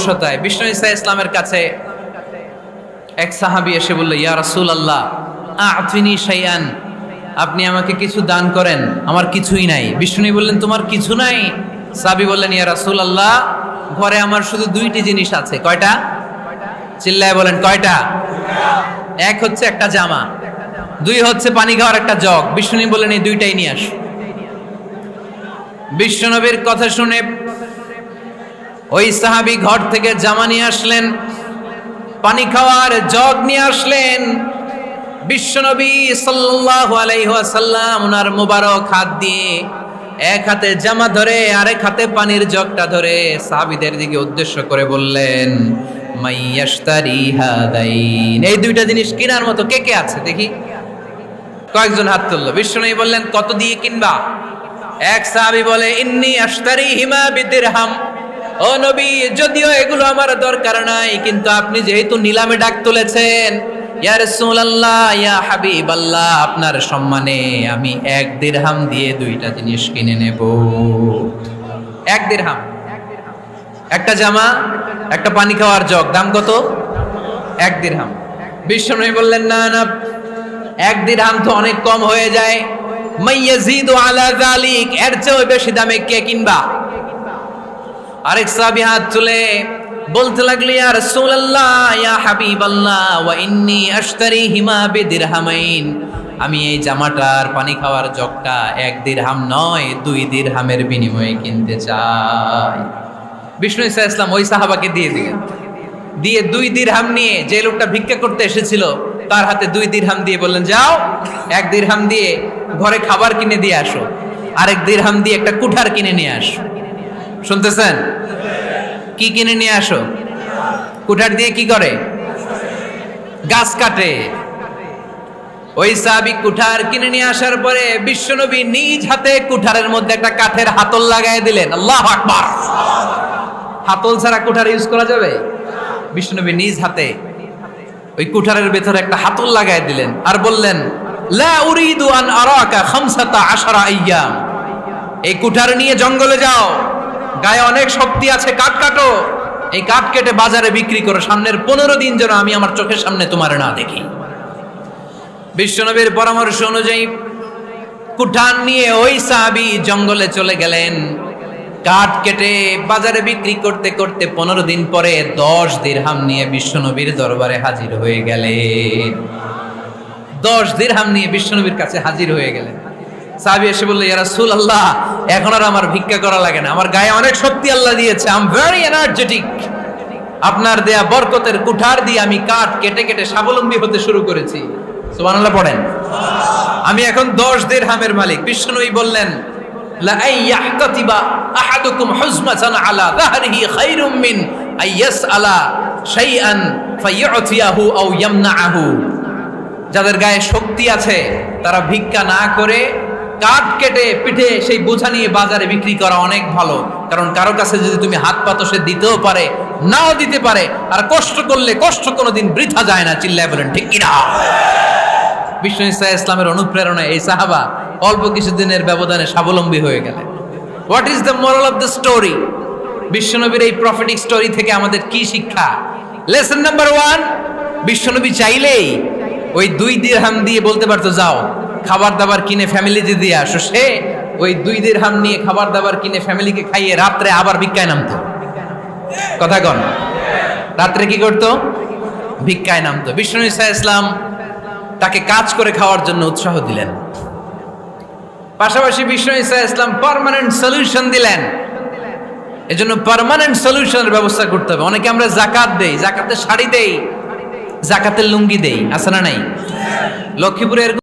অলসতায় বিষ্ণু ঈসা ইসলামের কাছে এক সাহাবী এসে বলল, ইয়া রাসূলুল্লাহ আ'তিনি শাইআন, আপনি আমাকে কিছু দান করেন, আমার কিছুই নাই। বিষ্ণু বললেন, তোমার কিছু নাই? সাহাবী বললেন, ইয়া রাসূলুল্লাহ ঘরে আমার শুধু দুইটি জিনিস আছে। কয়টা? চিল্লায় বলেন, কয়টা? এক হচ্ছে একটা জামা, দুই হচ্ছে পানি খাওয়ার একটা জগ। বিষ্ণু বললেন, এই দুইটাই নিয়ে আস। বিশ্বনবীর কথা শুনে ওই সাহাবী ঘর থেকে জামা নিয়ে আসলেন, পানি খাওয়ার জগ নিয়ে আসলেন। বিশ্বনবী সাল্লাল্লাহু আলাইহি ওয়াসাল্লাম ওনার মোবারক হাত দিয়ে এক হাতে জামা ধরে আরেক হাতে পানির জগটা ধরে সাহাবীদের দিকে উদ্দেশ্য করে বললেন, মাইয়াশতারি হাদাইন, এই দুইটা জিনিস কেনার মতো কে কে আছে দেখি। কয়েকজন হাত তুললো। বিশ্বনবী বললেন, কত দিয়ে কিনবা? এক সাহাবী বলে, ইন্নী আশতারিহিমা বিদিরহাম, ও নবী যদিও এগুলো আমার দরকার নাই, কিন্তু আপনি যেহেতু নিলামে ডাক তুলেছেন, ইয়া রাসূলুল্লাহ ইয়া হাবিবাল্লাহ, আপনার সম্মানে আমি 1 দিরহাম দিয়ে দুইটা জিনিস কিনে নেব। 1 দিরহাম, একটা জামা, একটা পানি খাওয়ার জগ, দাম কত? 1 দিরহাম। বিশ্বনবী বললেন, না না, 1 দিরহাম তো অনেক কম হয়ে যায়, মাইয়াজিদু আলা যালিক, এর চেয়ে বেশি দামে কে কিনবা? আরেক সাহাবী হাত তুলে বলতে লাগলো, ইয়া রাসূলুল্লাহ ইয়া হাবিবাল্লাহ ওয়া ইন্নী আশতারিহিমা বিদিরহামাইন, আমি এই জামাটার পানি খাওয়ার জগটা 1 দিরহাম নয় 2 দিরহামের বিনিময়ে কিনতে চাই। বিষ্ণু ঈসা ইসলাম ওই সাহাবাকে দিয়ে দিলেন, দিয়ে 2 দিরহাম নিয়ে যে লোকটা ভিক্ষা করতে এসেছিল তার হাতে 2 দিরহাম দিয়ে বললেন, যাও 1 দিরহাম দিয়ে ঘরে খাবার কিনে দিয়ে আসো, আরেক দিরহাম দিয়ে একটা কুঠার কিনে নিয়ে আসো। শুনতেছেন? কি কিনে নিয়ে আসো? কুঠার দিয়ে কি করে? গাছ কাটে। ওই সাহাবী কুঠার কিনে নিয়ে আসার পরে বিশ্বনবী নিজ হাতে কুঠারের মধ্যে একটা কাঠের হাতল লাগাই দিলেন। আল্লাহু আকবার। হাতল ছাড়া কুঠার ইউজ করা যাবে? বিশ্বনবী নিজ হাতে ওই কুঠারের ভেতরে একটা হাতল লাগাই দিলেন আর বললেন, লা উরিদু আন আরাকা 15 আইয়াম, এই কুঠার নিয়ে জঙ্গলে যাও, গায়ে অনেক শক্তি আছে, কাঠ কাটো, এই কাঠ কেটে বাজারে বিক্রি করো, সামনের 15 দিন যেন আমি আমার চোখের সামনে তোমার না দেখি। বিশ্বনবীর পরামর্শ অনুযায়ী কুঠার নিয়ে ওই সাহাবী জঙ্গলে চলে গেলেন। কাঠ কেটে বাজারে বিক্রি করতে করতে 15 দিন পরে 10 দিরহাম নিয়ে বিশ্বনবীর দরবারে হাজির হয়ে গেলেন। 10 দিরহাম নিয়ে বিশ্বনবীর কাছে হাজির হয়ে গেলেন। সাহাবী এসে বলল, ইয়া রাসূলুল্লাহ এখন আর আমার ভিক্ষা করা লাগে না, আমার গায়ে অনেক শক্তি আল্লাহ দিয়েছে, আই এম ভেরি এনার্জেটিক, আপনার দেয়া বরকতের কুঠার দিয়ে আমি কাঠ কেটে কেটে স্বাবলম্বী হতে শুরু করেছি। সুবহানাল্লাহ পড়েন। আমি এখন 10 দিরহামের মালিক। বিশ্বনবী বললেন, লা আইয়াহতাতিবা আহাদুকুম হুজমাতান আলা যাহরিহি খায়রুম মিন আইয়াসআলা শাইআন ফায়ু'তিয়াহু আও ইয়ামনাহু, যাদের গায়ে শক্তি আছে তারা ভিক্ষা না করে কাঠ কেটে পিঠে সেই বোঝা নিয়ে বাজারে বিক্রি করা অনেক ভালো, কারণ কারো কাছে যদি তুমি হাত পাতো সে দিতেও পারে নাও দিতে পারে, আর কষ্ট করলে কষ্ট কোনোদিন বৃথা যায় না। চিল্লায় বলেন ঠিক কিনা? বিষ্ণু ঈসা ইসলামের অনুপ্রেরণায় এই সাহাবা অল্প কিছুদিনের ব্যবধানে স্বাবলম্বী হয়ে গেলেন। What is the moral of the story? বিশ্বনবীর এই প্রফেটিক স্টোরি থেকে আমাদের কি শিক্ষা? লেসন নাম্বার 1, বিশ্বনবী চাইলেই ওই 2 দিরহাম দিয়ে বলতে পারতো, যাও খাবার দাবার কিনে ফ্যামিলিতে দিয়ে আসো। সে ওই 2 দিরহাম নিয়ে খাবার দাবার কিনে ফ্যামিলিকে খাইয়ে রাত্রে আবার ভিক্ষায় নামতো। কথা কন, রাত্রে কি করতো? ভিক্ষায় নামতো। বিষ্ণু ঈসা ইসলাম তাকে কাজ করে খাওয়ার জন্য উৎসাহ দিলেন। পাশাপাশি বিষ্ণু ঈসা ইসলাম পার্মানেন্ট সলিউশন দিলেন। এজন্য পার্মানেন্ট সলিউশনের ব্যবস্থা করতে হবে। অনেকে আমরা যাকাত দেই, যাকাতের শাড়ি দেই, যাকাতের লুঙ্গি দেই, আছে না নাই? লক্ষ্মীপুরের